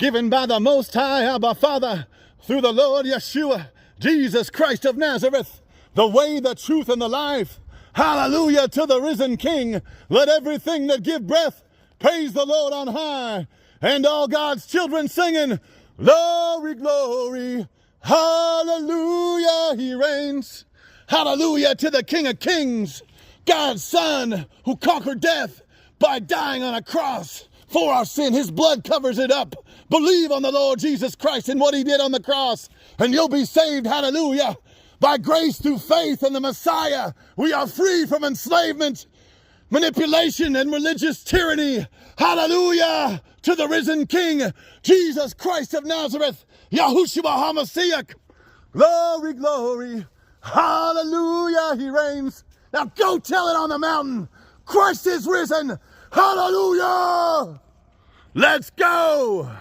given by the Most High, Abba Father, through the Lord Yeshua, Jesus Christ of Nazareth, the way, the truth, and the life. Hallelujah to the risen King. Let everything that give breath praise the Lord on high. And all God's children singing, glory, glory, hallelujah, he reigns. Hallelujah to the King of Kings, God's Son, who conquered death by dying on a cross for our sin. His blood covers it up. Believe on the Lord Jesus Christ and what he did on the cross, and you'll be saved. Hallelujah. By grace through faith in the Messiah, we are free from enslavement, manipulation, and religious tyranny. Hallelujah to the risen King, Jesus Christ of Nazareth, Yahushua HaMashiach. Glory, glory, hallelujah, he reigns. Now go tell it on the mountain. Christ is risen. Hallelujah. Let's go.